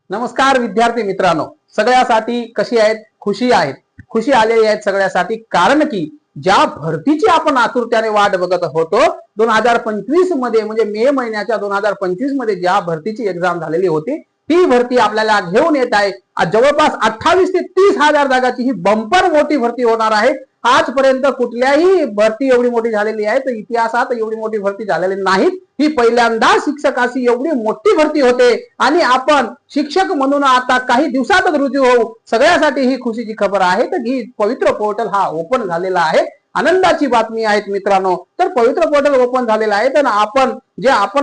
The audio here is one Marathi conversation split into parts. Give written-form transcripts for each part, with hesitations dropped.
नमस्कार विद्यार्थी मित्रांनो, सगळ्यासाठी कशी आहेत? खुशी आहेत. खुशी आलेली आहेत सगळ्यासाठी, कारण की ज्या भरतीची आपण आतुरतेने वाट बघत होतो 2025 मध्ये, म्हणजे मे महिन्याच्या 2025 मध्ये ज्या भरतीची एक्झाम झालेली होती, ती भरती आपल्याला घेऊन येत आहे. जवळपास 28 ते 30 हजार जागाची ही बंपर मोठी भरती होणार आहे. आजपर्यंत कुठल्याही भरती एवढी मोठी झालेली आहे तर इतिहासात एवढी मोठी भरती झालेली नाही. ही पहिल्यांदा शिक्षकाची एवढी मोठी भरती होते आणि आपण शिक्षक म्हणून आता काही दिवसातच रुजू होऊ. सगळ्यासाठी ही खुशीची खबर आहे. तर ही पवित्र पोर्टल हा ओपन झालेला आहे. आनंदाची बातमी आहे मित्रांनो. तर पवित्र पोर्टल ओपन झालेलं आहे. तर आपण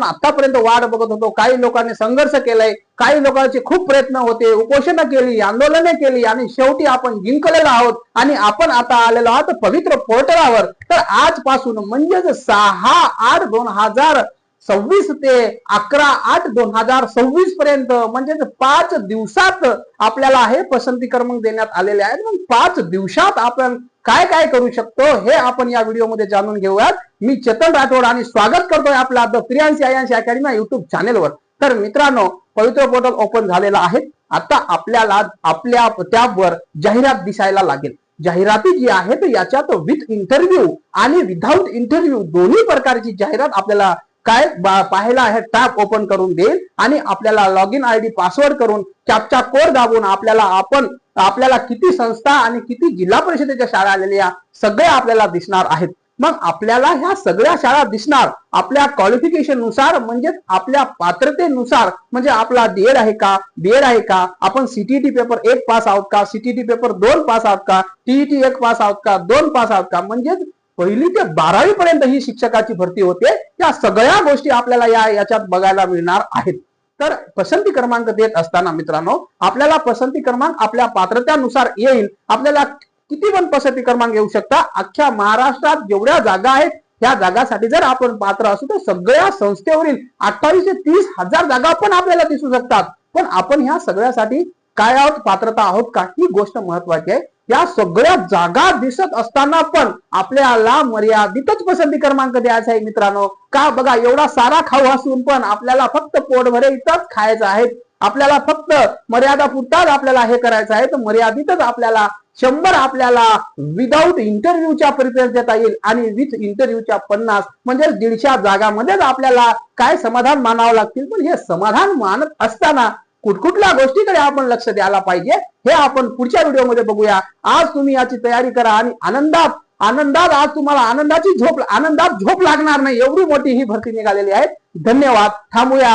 आतापर्यंत वाट बघत होतो, काही लोकांनी संघर्ष केलाय, काही लोकांचे खूप प्रयत्न होते, उपोषण केली, आंदोलने केली आणि शेवटी आपण जिंकलेलो आहोत आणि आपण आता आलेलो आहोत पवित्र पोर्टलावर. तर आजपासून म्हणजेच 6/8/2026 ते 11/8/2026 पर्यंत, म्हणजे 5 दिवसात आपल्याला हे पसंती क्रमांक देण्यात आलेले आहेत. मग 5 दिवसात आपण काय काय करू शकतो हे आपण या व्हिडिओमध्ये जाणून घेऊयात. मी चेतन राठोड आणि स्वागत करतोय आपला द प्रियांशी आयांशी अकॅडमी युट्यूब चॅनेलवर. तर मित्रांनो, पवित्र पोर्टल ओपन झालेला आहे. आता आपल्याला आपल्या त्यावर जाहिरात दिसायला लागेल. जाहिराती जी आहे तर याच्यात विथ इंटरव्ह्यू आणि विदाउट इंटरव्ह्यू दोन्ही प्रकारची जाहिरात आपल्याला काय पाहायला आहे. टॅब ओपन करून देईल आणि आपल्याला लॉग इन आयडी पासवर्ड करून कॅप्चा कोड दाबून आपल्याला किती संस्था आणि किती जिल्हा परिषदेच्या शाळा आलेल्या सगळे आपल्याला दिसणार आहेत. मग आपल्याला ह्या सगळ्या शाळा दिसणार आपल्या क्वालिफिकेशन नुसार, म्हणजे आपल्या पात्रतेनुसार. म्हणजे आपला डीएड आहे का, बीएड आहे का, आपण सीटीटी पेपर 1 पास आहोत का, सीटीटी पेपर 2 पास आहोत का, टीईटी 1 पास आहोत का, 2 पास आहोत का, म्हणजे 1ली ते 12वी पर्यंत ही शिक्षकाची भरती होते. या सगळ्या गोष्टी आपल्याला याच्यात बघायला मिळणार आहेत. तर पसंती क्रमांक देत असताना मित्रांनो, आपल्याला पसंती क्रमांक आपल्या पात्रतेनुसार येईल. आपल्याला किती पण पसंती क्रमांक येऊ शकता. अख्ख्या महाराष्ट्रात जेवढ्या जागा आहेत त्या जागासाठी जर आपण पात्र असू तर सगळ्या संस्थेवरील 28 ते 30 हजार जागा पण आपल्याला दिसू शकतात. पण आपण ह्या सगळ्यासाठी काय आहोत, पात्रता आहोत का, ही गोष्ट महत्वाची आहे. या सगळ्या जागा दिसत असताना पण आपल्याला मर्यादितच पसंती क्रमांक द्यायचा आहे मित्रांनो. का बघा, एवढा सारा खाऊ असून पण आपल्याला फक्त पोटभर इतकंच खायचं आहे. आपल्याला फक्त मर्यादा पुरताच आपल्याला हे करायचं आहे. तर मर्यादितच आपल्याला 100 आपल्याला विदाऊट इंटरव्ह्यूच्या परीक्षा देता येईल आणि विथ इंटरव्ह्यूच्या 50, म्हणजे 150 जागामध्येच आपल्याला काय समाधान मानावं लागतील. पण हे समाधान मानत असताना कुठकुठल्या गोष्टीकडे आपण लक्ष द्यायला पाहिजे हे आपण पुढच्या व्हिडिओमध्ये बघूया. आज तुम्ही याची तयारी करा आणि आनंदात आज तुम्हाला आनंदात झोप लागणार नाही, एवढी मोठी ही भरती निघालेली आहे. धन्यवाद. थांबूया.